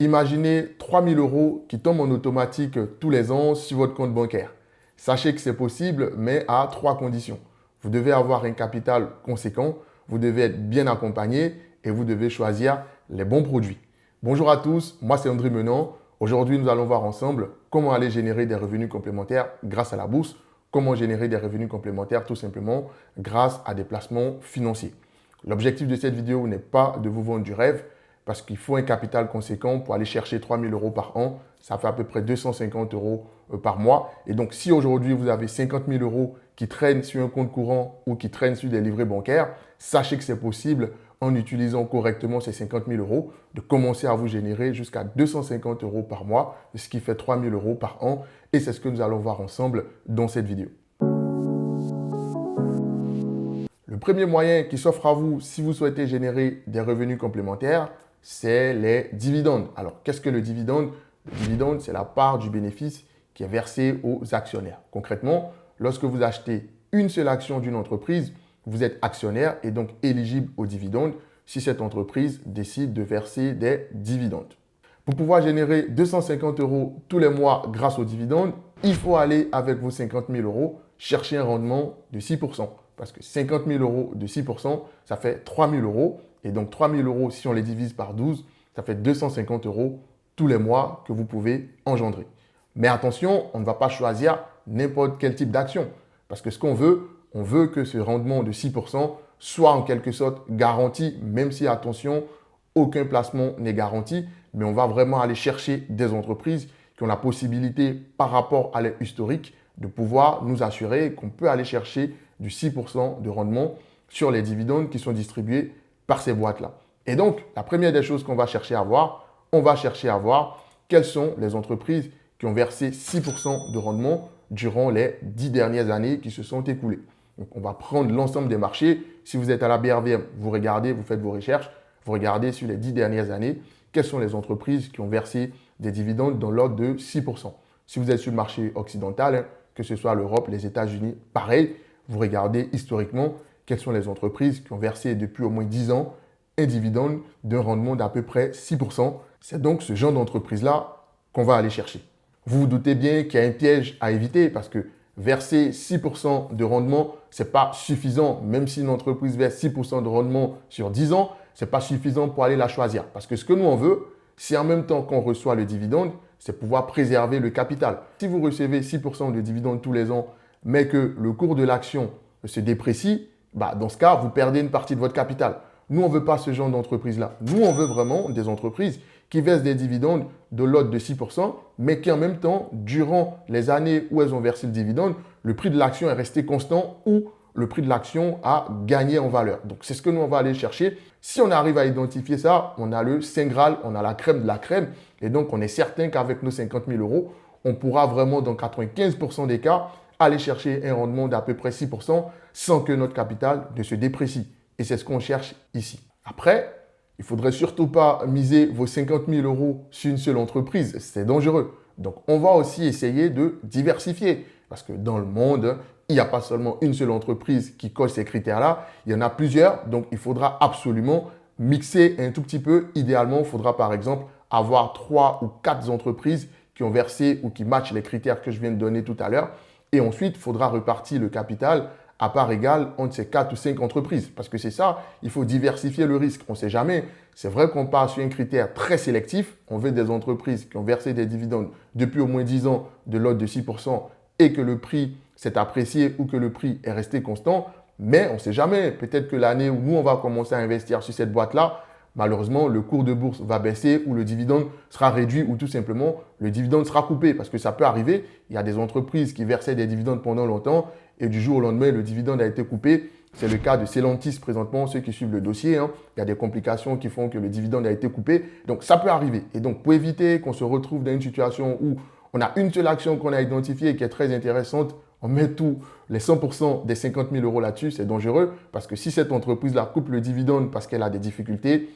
Imaginez 3 000 € qui tombent en automatique tous les ans sur votre compte bancaire. Sachez que c'est possible, mais à 3 conditions. Vous devez avoir un capital conséquent, vous devez être bien accompagné et vous devez choisir les bons produits. Bonjour à tous, moi c'est André Menant. Aujourd'hui, nous allons voir ensemble comment aller générer des revenus complémentaires grâce à la bourse, comment générer des revenus complémentaires tout simplement grâce à des placements financiers. L'objectif de cette vidéo n'est pas de vous vendre du rêve, parce qu'il faut un capital conséquent pour aller chercher 3 000 € par an. Ça fait à peu près 250 € par mois. Et donc, si aujourd'hui, vous avez 50 000 € qui traînent sur un compte courant ou qui traînent sur des livrets bancaires, sachez que c'est possible, en utilisant correctement ces 50 000 €, de commencer à vous générer jusqu'à 250 € par mois, ce qui fait 3 000 € par an. Et c'est ce que nous allons voir ensemble dans cette vidéo. Le premier moyen qui s'offre à vous si vous souhaitez générer des revenus complémentaires, c'est les dividendes. Alors, qu'est-ce que le dividende? Le dividende, c'est la part du bénéfice qui est versée aux actionnaires. Concrètement, lorsque vous achetez une seule action d'une entreprise, vous êtes actionnaire et donc éligible aux dividendes si cette entreprise décide de verser des dividendes. Pour pouvoir générer 250 € tous les mois grâce aux dividendes, il faut aller avec vos 50 000 € chercher un rendement de 6%. Parce que 50 000 € de 6%, ça fait 3 000 €. Et donc 3 000 €, si on les divise par 12, ça fait 250 € tous les mois que vous pouvez engendrer. Mais attention, on ne va pas choisir n'importe quel type d'action. Parce que ce qu'on veut, on veut que ce rendement de 6% soit en quelque sorte garanti, même si, attention, aucun placement n'est garanti. Mais on va vraiment aller chercher des entreprises qui ont la possibilité, par rapport à leur historique, de pouvoir nous assurer qu'on peut aller chercher du 6% de rendement sur les dividendes qui sont distribués par ces boîtes-là. Et donc, la première des choses qu'on va chercher à voir, on va chercher à voir quelles sont les entreprises qui ont versé 6% de rendement durant les 10 dernières années qui se sont écoulées. Donc, on va prendre l'ensemble des marchés. Si vous êtes à la BRVM, vous regardez, vous faites vos recherches, vous regardez sur les 10 dernières années, quelles sont les entreprises qui ont versé des dividendes dans l'ordre de 6%. Si vous êtes sur le marché occidental, que ce soit l'Europe, les États-Unis, pareil, vous regardez historiquement quelles sont les entreprises qui ont versé depuis au moins 10 ans un dividende d'un rendement d'à peu près 6%. C'est donc ce genre d'entreprise-là qu'on va aller chercher. Vous vous doutez bien qu'il y a un piège à éviter parce que verser 6% de rendement, ce n'est pas suffisant. Même si une entreprise verse 6% de rendement sur 10 ans, ce n'est pas suffisant pour aller la choisir. Parce que ce que nous, on veut, c'est en même temps qu'on reçoit le dividende, c'est pouvoir préserver le capital. Si vous recevez 6% de dividende tous les ans, mais que le cours de l'action se déprécie, dans ce cas, vous perdez une partie de votre capital. Nous, on ne veut pas ce genre d'entreprise-là. Nous, on veut vraiment des entreprises qui versent des dividendes de l'ordre de 6%, mais qui en même temps, durant les années où elles ont versé le dividende, le prix de l'action est resté constant ou le prix de l'action a gagné en valeur. Donc, c'est ce que nous, on va aller chercher. Si on arrive à identifier ça, on a le Saint Graal, on a la crème de la crème. Et donc, on est certain qu'avec nos 50 000 €, on pourra vraiment, dans 95% des cas, aller chercher un rendement d'à peu près 6% sans que notre capital ne se déprécie. Et c'est ce qu'on cherche ici. Après, il ne faudrait surtout pas miser vos 50 000 € sur une seule entreprise. C'est dangereux. Donc, on va aussi essayer de diversifier. Parce que dans le monde, il n'y a pas seulement une seule entreprise qui coche ces critères-là. Il y en a plusieurs. Donc, il faudra absolument mixer un tout petit peu. Idéalement, il faudra par exemple avoir 3 ou 4 entreprises qui ont versé ou qui matchent les critères que je viens de donner tout à l'heure. Et ensuite, il faudra repartir le capital à part égale entre ces 4 ou 5 entreprises. Parce que c'est ça, il faut diversifier le risque. On ne sait jamais. C'est vrai qu'on part sur un critère très sélectif. On veut des entreprises qui ont versé des dividendes depuis au moins 10 ans de l'ordre de 6% et que le prix s'est apprécié ou que le prix est resté constant. Mais on ne sait jamais. Peut-être que l'année où nous, on va commencer à investir sur cette boîte-là, malheureusement, le cours de bourse va baisser ou le dividende sera réduit ou tout simplement, le dividende sera coupé. Parce que ça peut arriver. Il y a des entreprises qui versaient des dividendes pendant longtemps et du jour au lendemain, le dividende a été coupé. C'est le cas de Stellantis présentement, ceux qui suivent le dossier. Il y a des complications qui font que le dividende a été coupé. Donc, ça peut arriver. Et donc, pour éviter qu'on se retrouve dans une situation où on a une seule action qu'on a identifiée qui est très intéressante, on met tous les 100% des 50 000 € là-dessus, c'est dangereux parce que si cette entreprise-là coupe le dividende parce qu'elle a des difficultés,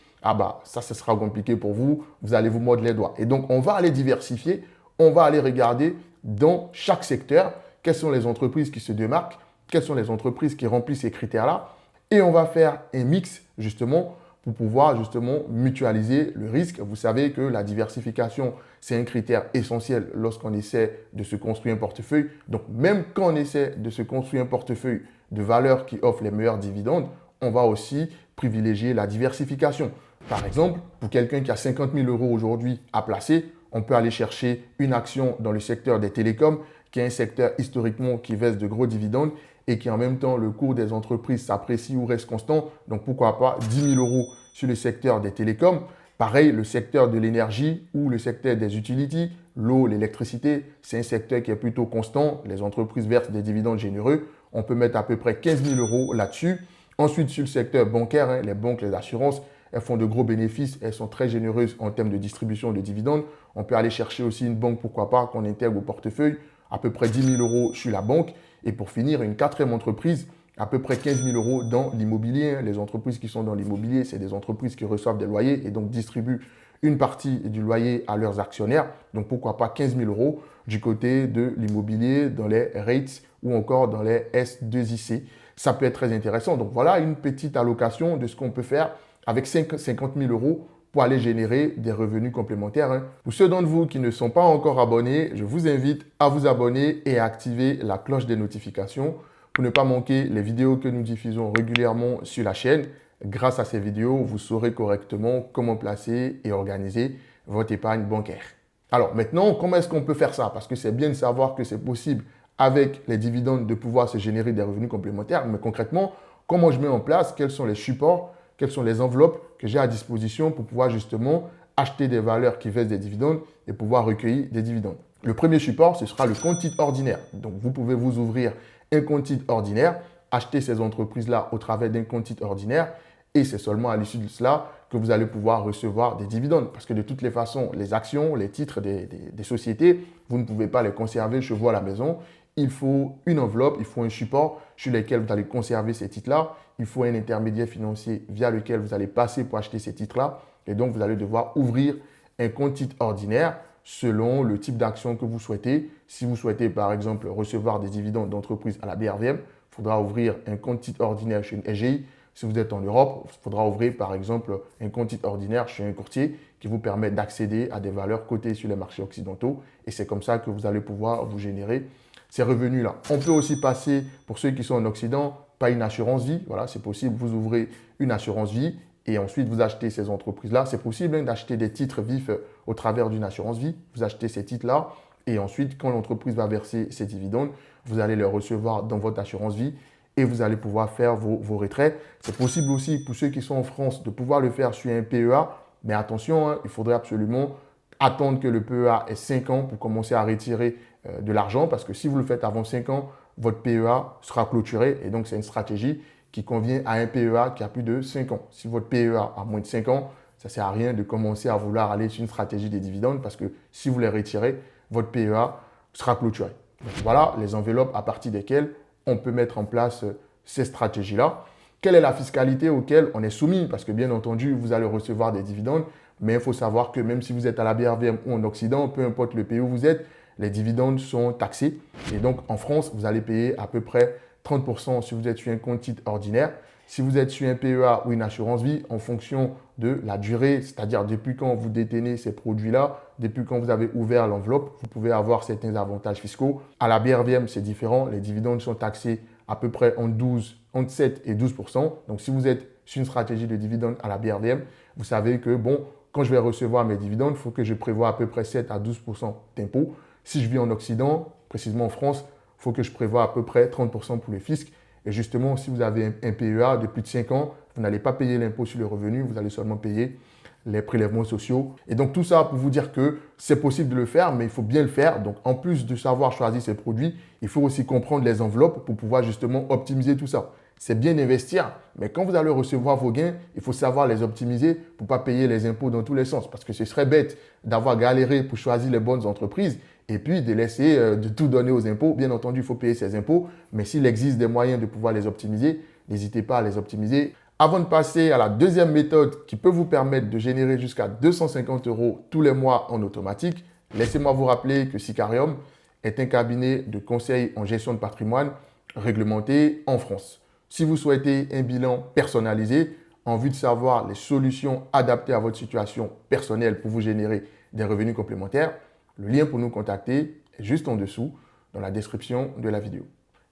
ça sera compliqué pour vous, vous allez vous mordre les doigts. Et donc, on va aller diversifier, on va aller regarder dans chaque secteur quelles sont les entreprises qui se démarquent, quelles sont les entreprises qui remplissent ces critères-là et on va faire un mix justement pour pouvoir justement mutualiser le risque. Vous savez que la diversification, c'est un critère essentiel lorsqu'on essaie de se construire un portefeuille. Donc, même quand on essaie de se construire un portefeuille de valeurs qui offrent les meilleurs dividendes, on va aussi privilégier la diversification. Par exemple, pour quelqu'un qui a 50 000 euros aujourd'hui à placer, on peut aller chercher une action dans le secteur des télécoms, qui est un secteur historiquement qui verse de gros dividendes et qui en même temps, le cours des entreprises s'apprécie ou reste constant. Donc, pourquoi pas 10 000 euros sur le secteur des télécoms. Pareil, le secteur de l'énergie ou le secteur des utilities, l'eau, l'électricité, c'est un secteur qui est plutôt constant. Les entreprises versent des dividendes généreux. On peut mettre à peu près 15 000 euros là-dessus. Ensuite, sur le secteur bancaire, les banques, les assurances, elles font de gros bénéfices. Elles sont très généreuses en termes de distribution de dividendes. On peut aller chercher aussi une banque, pourquoi pas, qu'on intègre au portefeuille. À peu près 10 000 euros sur la banque. Et pour finir, une quatrième entreprise, à peu près 15 000 euros dans l'immobilier. Les entreprises qui sont dans l'immobilier, c'est des entreprises qui reçoivent des loyers et donc distribuent une partie du loyer à leurs actionnaires. Donc, pourquoi pas 15 000 euros du côté de l'immobilier, dans les REITs ou encore dans les S2IC. Ça peut être très intéressant. Donc, voilà une petite allocation de ce qu'on peut faire avec 50 000 euros pour aller générer des revenus complémentaires. Pour ceux d'entre vous qui ne sont pas encore abonnés, je vous invite à vous abonner et à activer la cloche des notifications pour ne pas manquer les vidéos que nous diffusons régulièrement sur la chaîne. Grâce à ces vidéos, vous saurez correctement comment placer et organiser votre épargne bancaire. Alors maintenant, comment est-ce qu'on peut faire ça? Parce que c'est bien de savoir que c'est possible avec les dividendes de pouvoir se générer des revenus complémentaires. Mais concrètement, comment je mets en place? Quels sont les supports? Quelles sont les enveloppes que j'ai à disposition pour pouvoir justement acheter des valeurs qui versent des dividendes et pouvoir recueillir des dividendes? Le premier support, ce sera le compte titre ordinaire. Donc, vous pouvez vous ouvrir un compte titre ordinaire, acheter ces entreprises-là au travers d'un compte titre ordinaire et c'est seulement à l'issue de cela que vous allez pouvoir recevoir des dividendes. Parce que de toutes les façons, les actions, les titres des sociétés, vous ne pouvez pas les conserver chez vous à la maison. Il faut une enveloppe, il faut un support sur lequel vous allez conserver ces titres-là. Il faut un intermédiaire financier via lequel vous allez passer pour acheter ces titres-là. Et donc, vous allez devoir ouvrir un compte titre ordinaire selon le type d'action que vous souhaitez. Si vous souhaitez, par exemple, recevoir des dividendes d'entreprise à la BRVM, il faudra ouvrir un compte titre ordinaire chez une SGI. Si vous êtes en Europe, il faudra ouvrir, par exemple, un compte titre ordinaire chez un courtier qui vous permet d'accéder à des valeurs cotées sur les marchés occidentaux. Et c'est comme ça que vous allez pouvoir vous générer ces revenus-là. On peut aussi passer, pour ceux qui sont en Occident, par une assurance vie. Voilà, c'est possible. Vous ouvrez une assurance vie et ensuite vous achetez ces entreprises-là. C'est possible d'acheter des titres vifs au travers d'une assurance vie. Vous achetez ces titres-là et ensuite, quand l'entreprise va verser ses dividendes, vous allez les recevoir dans votre assurance vie et vous allez pouvoir faire vos retraits. C'est possible aussi pour ceux qui sont en France de pouvoir le faire sur un PEA. Mais attention, il faudrait absolument attendre que le PEA ait 5 ans pour commencer à retirer de l'argent parce que si vous le faites avant 5 ans, votre PEA sera clôturé et donc c'est une stratégie qui convient à un PEA qui a plus de 5 ans. Si votre PEA a moins de 5 ans, ça ne sert à rien de commencer à vouloir aller sur une stratégie des dividendes parce que si vous les retirez, votre PEA sera clôturé. Donc voilà les enveloppes à partir desquelles on peut mettre en place ces stratégies-là. Quelle est la fiscalité auquel on est soumis? Parce que bien entendu, vous allez recevoir des dividendes, mais il faut savoir que même si vous êtes à la BRVM ou en Occident, peu importe le pays où vous êtes, les dividendes sont taxés. Et donc, en France, vous allez payer à peu près 30% si vous êtes sur un compte titre ordinaire. Si vous êtes sur un PEA ou une assurance vie, en fonction de la durée, c'est-à-dire depuis quand vous détenez ces produits-là, depuis quand vous avez ouvert l'enveloppe, vous pouvez avoir certains avantages fiscaux. À la BRVM, c'est différent. Les dividendes sont taxés à peu près entre 7 et 12%. Donc, si vous êtes sur une stratégie de dividendes à la BRVM, vous savez que, bon, quand je vais recevoir mes dividendes, il faut que je prévoie à peu près 7 à 12% d'impôts. Si je vis en Occident, précisément en France, il faut que je prévoie à peu près 30% pour le fisc. Et justement, si vous avez un PEA de plus de 5 ans, vous n'allez pas payer l'impôt sur le revenu, vous allez seulement payer les prélèvements sociaux. Et donc, tout ça pour vous dire que c'est possible de le faire, mais il faut bien le faire. Donc, en plus de savoir choisir ces produits, il faut aussi comprendre les enveloppes pour pouvoir justement optimiser tout ça. C'est bien d'investir, mais quand vous allez recevoir vos gains, il faut savoir les optimiser pour ne pas payer les impôts dans tous les sens. Parce que ce serait bête d'avoir galéré pour choisir les bonnes entreprises et puis de laisser de tout donner aux impôts. Bien entendu, il faut payer ces impôts, mais s'il existe des moyens de pouvoir les optimiser, n'hésitez pas à les optimiser. Avant de passer à la deuxième méthode qui peut vous permettre de générer jusqu'à 250 € tous les mois en automatique, laissez-moi vous rappeler que Sicarium est un cabinet de conseil en gestion de patrimoine réglementé en France. Si vous souhaitez un bilan personnalisé, en vue de savoir les solutions adaptées à votre situation personnelle pour vous générer des revenus complémentaires, le lien pour nous contacter est juste en dessous dans la description de la vidéo.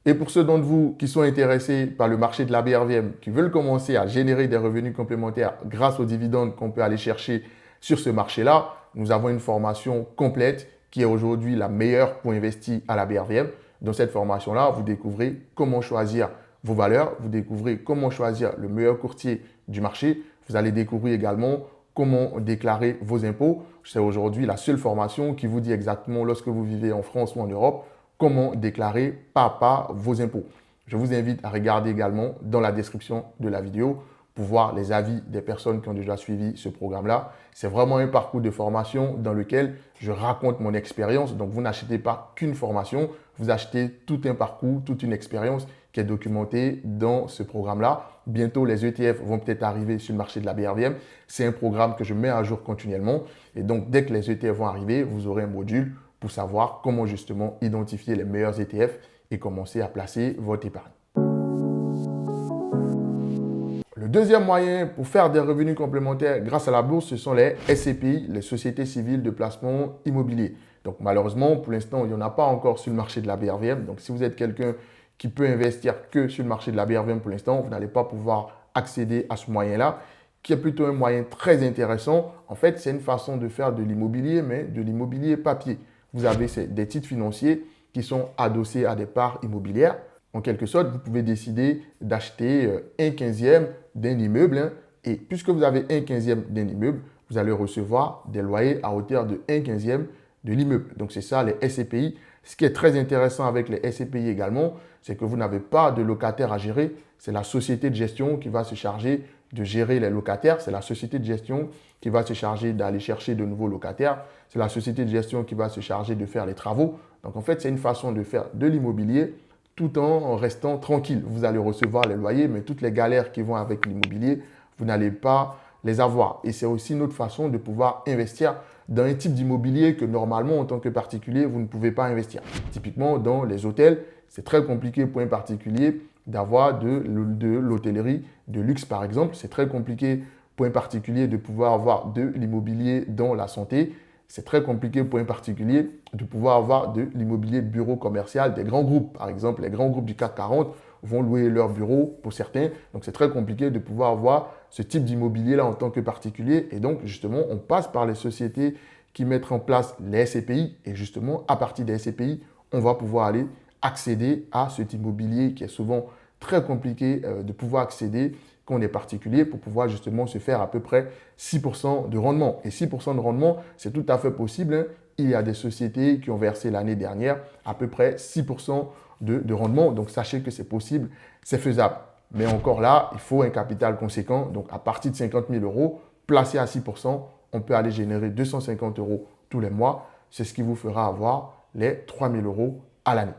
Et pour ceux d'entre vous qui sont intéressés par le marché de la BRVM, qui veulent commencer à générer des revenus complémentaires grâce aux dividendes qu'on peut aller chercher sur ce marché-là, nous avons une formation complète qui est aujourd'hui la meilleure pour investir à la BRVM. Dans cette formation-là, vous découvrez comment choisir vos valeurs, vous découvrez comment choisir le meilleur courtier du marché. Vous allez découvrir également comment déclarer vos impôts. C'est aujourd'hui la seule formation qui vous dit exactement, lorsque vous vivez en France ou en Europe, comment déclarer pas à pas vos impôts. Je vous invite à regarder également dans la description de la vidéo pour voir les avis des personnes qui ont déjà suivi ce programme-là. C'est vraiment un parcours de formation dans lequel je raconte mon expérience. Donc, vous n'achetez pas qu'une formation, vous achetez tout un parcours, toute une expérience qui est documentée dans ce programme-là. Bientôt, les ETF vont peut-être arriver sur le marché de la BRVM. C'est un programme que je mets à jour continuellement. Et donc, dès que les ETF vont arriver, vous aurez un module pour savoir comment justement identifier les meilleurs ETF et commencer à placer votre épargne. Le deuxième moyen pour faire des revenus complémentaires grâce à la bourse, ce sont les SCPI, les sociétés civiles de placement immobilier. Donc malheureusement, pour l'instant, il n'y en a pas encore sur le marché de la BRVM. Donc si vous êtes quelqu'un qui peut investir que sur le marché de la BRVM pour l'instant, vous n'allez pas pouvoir accéder à ce moyen-là, qui est plutôt un moyen très intéressant. En fait, c'est une façon de faire de l'immobilier, mais de l'immobilier papier. Vous avez des titres financiers qui sont adossés à des parts immobilières. En quelque sorte, vous pouvez décider d'acheter un quinzième d'un immeuble. Et puisque vous avez un quinzième d'un immeuble, vous allez recevoir des loyers à hauteur de un quinzième de l'immeuble. Donc, c'est ça les SCPI. Ce qui est très intéressant avec les SCPI également, c'est que vous n'avez pas de locataire à gérer. C'est la société de gestion qui va se charger de gérer les locataires. C'est la société de gestion qui va se charger d'aller chercher de nouveaux locataires. C'est la société de gestion qui va se charger de faire les travaux. Donc, en fait, c'est une façon de faire de l'immobilier tout en restant tranquille. Vous allez recevoir les loyers, mais toutes les galères qui vont avec l'immobilier, vous n'allez pas les avoir. Et c'est aussi une autre façon de pouvoir investir dans un type d'immobilier que normalement, en tant que particulier, vous ne pouvez pas investir. Typiquement, dans les hôtels, c'est très compliqué pour un particulier d'avoir de l'hôtellerie de luxe, par exemple. C'est très compliqué pour un particulier de pouvoir avoir de l'immobilier dans la santé. C'est très compliqué pour un particulier de pouvoir avoir de l'immobilier de bureau commercial des grands groupes. Par exemple, les grands groupes du CAC 40 vont louer leurs bureaux pour certains. Donc, c'est très compliqué de pouvoir avoir ce type d'immobilier-là en tant que particulier. Et donc, justement, on passe par les sociétés qui mettent en place les SCPI. Et justement, à partir des SCPI, on va pouvoir aller accéder à cet immobilier qui est souvent très compliqué de pouvoir accéder quand on est particulier pour pouvoir justement se faire à peu près 6% de rendement. Et 6% de rendement, c'est tout à fait possible. Il y a des sociétés qui ont versé l'année dernière à peu près 6% de rendement. Donc, sachez que c'est possible, c'est faisable. Mais encore là, il faut un capital conséquent. Donc, à partir de 50 000 euros, placé à 6%, on peut aller générer 250 euros tous les mois. C'est ce qui vous fera avoir les 3 000 euros à l'année.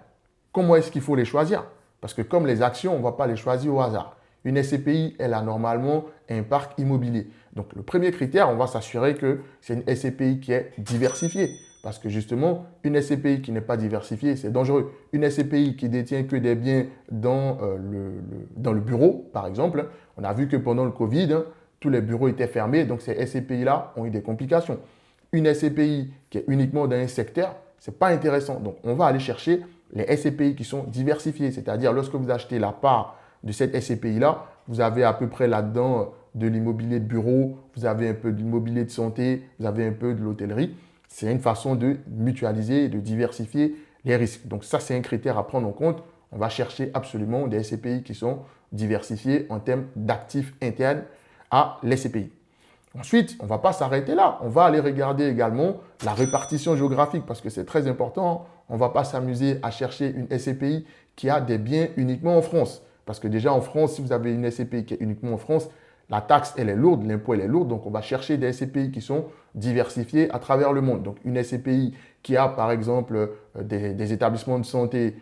Comment est-ce qu'il faut les choisir? Parce que comme les actions, on ne va pas les choisir au hasard. Une SCPI, elle a normalement un parc immobilier. Donc, le premier critère, on va s'assurer que c'est une SCPI qui est diversifiée. Parce que justement, une SCPI qui n'est pas diversifiée, c'est dangereux. Une SCPI qui détient que des biens dans le bureau, par exemple, on a vu que pendant le Covid, tous les bureaux étaient fermés. Donc, ces SCPI-là ont eu des complications. Une SCPI qui est uniquement dans un secteur, ce n'est pas intéressant. Donc, on va aller chercher les SCPI qui sont diversifiées. C'est-à-dire, lorsque vous achetez la part de cette SCPI-là, vous avez à peu près là-dedans de l'immobilier de bureau, vous avez un peu de l'immobilier de santé, vous avez un peu de l'hôtellerie. C'est une façon de mutualiser et de diversifier les risques. Donc ça, c'est un critère à prendre en compte. On va chercher absolument des SCPI qui sont diversifiés en termes d'actifs internes à l'SCPI. Ensuite, on ne va pas s'arrêter là. On va aller regarder également la répartition géographique parce que c'est très important. On ne va pas s'amuser à chercher une SCPI qui a des biens uniquement en France. Parce que déjà en France, si vous avez une SCPI qui est uniquement en France, la taxe, elle est lourde, l'impôt, elle est lourde. Donc, on va chercher des SCPI qui sont diversifiés à travers le monde. Donc, une SCPI qui a, par exemple, des établissements de santé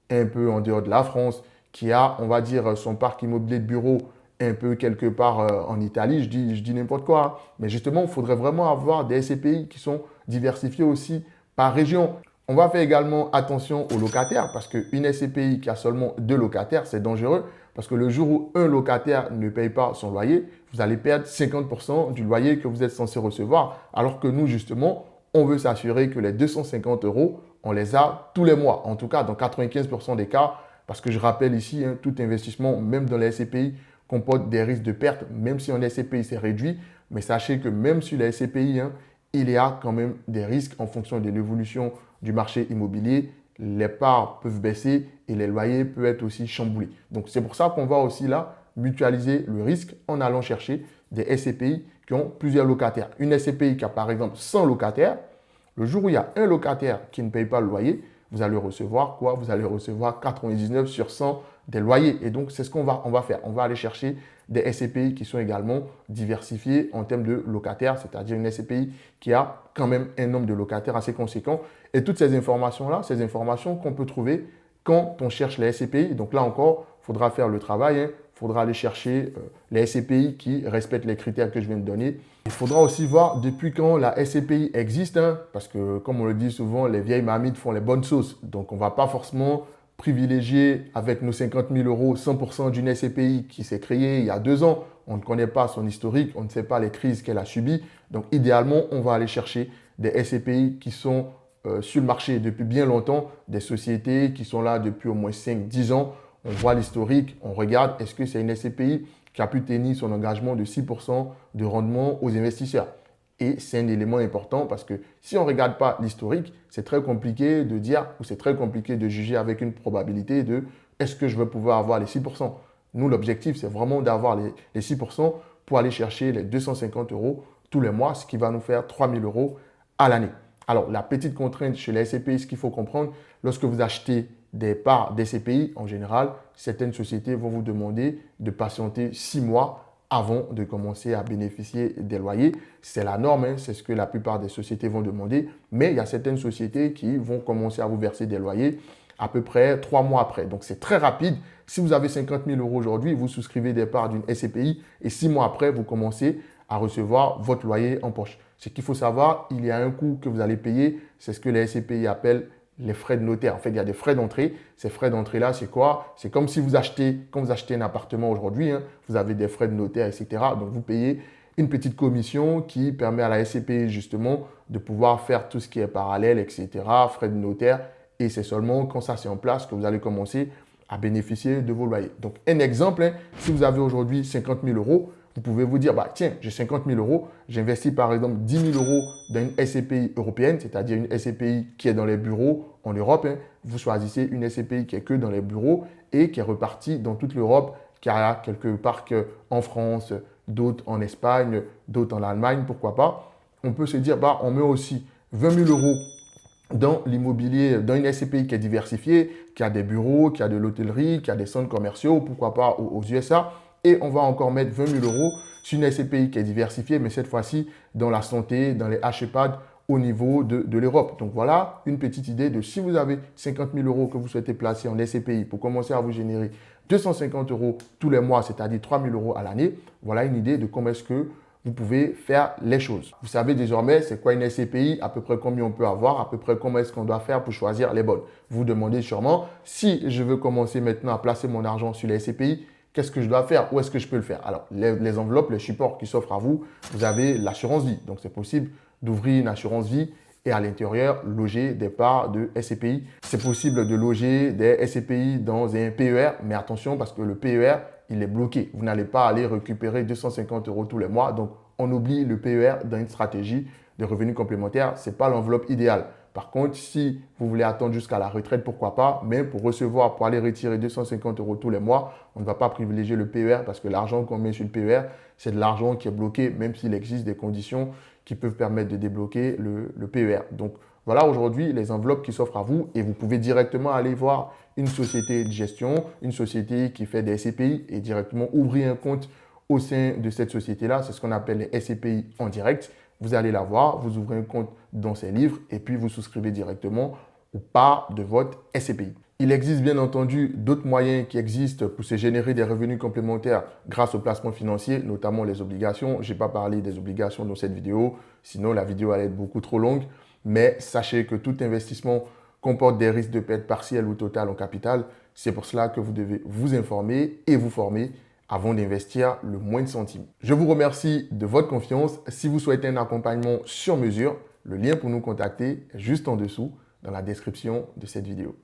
un peu en dehors de la France, qui a, on va dire, son parc immobilier de bureau un peu quelque part en Italie, je dis n'importe quoi. Hein. Mais justement, il faudrait vraiment avoir des SCPI qui sont diversifiés aussi par région. On va faire également attention aux locataires parce qu'une SCPI qui a seulement 2 locataires, c'est dangereux parce que le jour où un locataire ne paye pas son loyer, il vous allez perdre 50% du loyer que vous êtes censé recevoir. Alors que nous, justement, on veut s'assurer que les 250 euros, on les a tous les mois. En tout cas, dans 95% des cas, parce que je rappelle ici, hein, tout investissement, même dans les SCPI, comporte des risques de perte, même si en SCPI, c'est réduit. Mais sachez que même sur les SCPI, hein, il y a quand même des risques en fonction de l'évolution du marché immobilier. Les parts peuvent baisser et les loyers peuvent être aussi chamboulés. Donc, c'est pour ça qu'on va aussi là mutualiser le risque en allant chercher des SCPI qui ont plusieurs locataires. Une SCPI qui a par exemple 100 locataires, le jour où il y a un locataire qui ne paye pas le loyer, vous allez recevoir quoi? Vous allez recevoir 99 sur 100 des loyers. Et donc, c'est ce qu'on va faire. On va aller chercher des SCPI qui sont également diversifiés en termes de locataires, c'est-à-dire une SCPI qui a quand même un nombre de locataires assez conséquent. Et toutes ces informations-là, ces informations qu'on peut trouver quand on cherche les SCPI. Donc là encore, il faudra faire le travail. Il faudra aller chercher les SCPI qui respectent les critères que je viens de donner. Il faudra aussi voir depuis quand la SCPI existe, hein, parce que comme on le dit souvent, les vieilles mamites font les bonnes sauces. Donc on ne va pas forcément privilégier avec nos 50 000 euros 100% d'une SCPI qui s'est créée il y a 2 ans. On ne connaît pas son historique, on ne sait pas les crises qu'elle a subies. Donc idéalement, on va aller chercher des SCPI qui sont sur le marché depuis bien longtemps, des sociétés qui sont là depuis au moins 5-10 ans. On voit l'historique, on regarde est-ce que c'est une SCPI qui a pu tenir son engagement de 6% de rendement aux investisseurs. Et c'est un élément important parce que si on ne regarde pas l'historique, c'est très compliqué de dire ou c'est très compliqué de juger avec une probabilité de est-ce que je vais pouvoir avoir les 6%. Nous, l'objectif, c'est vraiment d'avoir les 6% pour aller chercher les 250 euros tous les mois, ce qui va nous faire 3 000 euros à l'année. Alors, la petite contrainte chez les SCPI, ce qu'il faut comprendre, lorsque vous achetez des parts des SCPI, en général, certaines sociétés vont vous demander de patienter 6 mois avant de commencer à bénéficier des loyers. C'est la norme, hein, c'est ce que la plupart des sociétés vont demander. Mais il y a certaines sociétés qui vont commencer à vous verser des loyers à peu près 3 mois après. Donc, c'est très rapide. Si vous avez 50 000 euros aujourd'hui, vous souscrivez des parts d'une SCPI et 6 mois après, vous commencez à recevoir votre loyer en poche. Ce qu'il faut savoir, il y a un coût que vous allez payer. C'est ce que les SCPI appellent les frais de notaire. En fait, il y a des frais d'entrée. Ces frais d'entrée-là, c'est quoi? C'est comme si quand vous achetez un appartement aujourd'hui, hein, vous avez des frais de notaire, etc. Donc, vous payez une petite commission qui permet à la SCPI justement de pouvoir faire tout ce qui est parallèle, etc. Frais de notaire. Et c'est seulement quand ça c'est en place que vous allez commencer à bénéficier de vos loyers. Donc, un exemple, hein, si vous avez aujourd'hui 50 000 euros, vous pouvez vous dire, bah, tiens, j'ai 50 000 euros, j'investis par exemple 10 000 euros dans une SCPI européenne, c'est-à-dire une SCPI qui est dans les bureaux en Europe. Hein. Vous choisissez une SCPI qui est que dans les bureaux et qui est repartie dans toute l'Europe, qui a quelques parcs en France, d'autres en Espagne, d'autres en Allemagne, pourquoi pas. On peut se dire, bah, on met aussi 20 000 euros dans l'immobilier, dans une SCPI qui est diversifiée, qui a des bureaux, qui a de l'hôtellerie, qui a des centres commerciaux, pourquoi pas aux USA. Et on va encore mettre 20 000 euros sur une SCPI qui est diversifiée, mais cette fois-ci dans la santé, dans les HEPAD au niveau de l'Europe. Donc voilà une petite idée de si vous avez 50 000 euros que vous souhaitez placer en SCPI pour commencer à vous générer 250 euros tous les mois, c'est-à-dire 3 000 euros à l'année. Voilà une idée de comment est-ce que vous pouvez faire les choses. Vous savez désormais c'est quoi une SCPI, à peu près combien on peut avoir, à peu près comment est-ce qu'on doit faire pour choisir les bonnes. Vous vous demandez sûrement, si je veux commencer maintenant à placer mon argent sur les SCPI, qu'est-ce que je dois faire? Où est-ce que je peux le faire? Alors, les enveloppes, les supports qui s'offrent à vous, vous avez l'assurance vie. Donc, c'est possible d'ouvrir une assurance vie et à l'intérieur, loger des parts de SCPI. C'est possible de loger des SCPI dans un PER, mais attention parce que le PER, il est bloqué. Vous n'allez pas aller récupérer 250 euros tous les mois. Donc, on oublie le PER dans une stratégie de revenus complémentaires. Ce n'est pas l'enveloppe idéale. Par contre, si vous voulez attendre jusqu'à la retraite, pourquoi pas, mais pour aller retirer 250 euros tous les mois, on ne va pas privilégier le PER parce que l'argent qu'on met sur le PER, c'est de l'argent qui est bloqué, même s'il existe des conditions qui peuvent permettre de débloquer le PER. Donc, voilà aujourd'hui les enveloppes qui s'offrent à vous et vous pouvez directement aller voir une société de gestion, une société qui fait des SCPI et directement ouvrir un compte au sein de cette société-là. C'est ce qu'on appelle les SCPI en direct. Vous allez la voir, vous ouvrez un compte dans ses livres et puis vous souscrivez directement aux parts de votre SCPI. Il existe bien entendu d'autres moyens qui existent pour se générer des revenus complémentaires grâce au placement financier, notamment les obligations. Je n'ai pas parlé des obligations dans cette vidéo, sinon la vidéo allait être beaucoup trop longue. Mais sachez que tout investissement comporte des risques de perte partielle ou totale en capital. C'est pour cela que vous devez vous informer et vous former avant d'investir le moindre centime. Je vous remercie de votre confiance. Si vous souhaitez un accompagnement sur mesure, le lien pour nous contacter est juste en dessous dans la description de cette vidéo.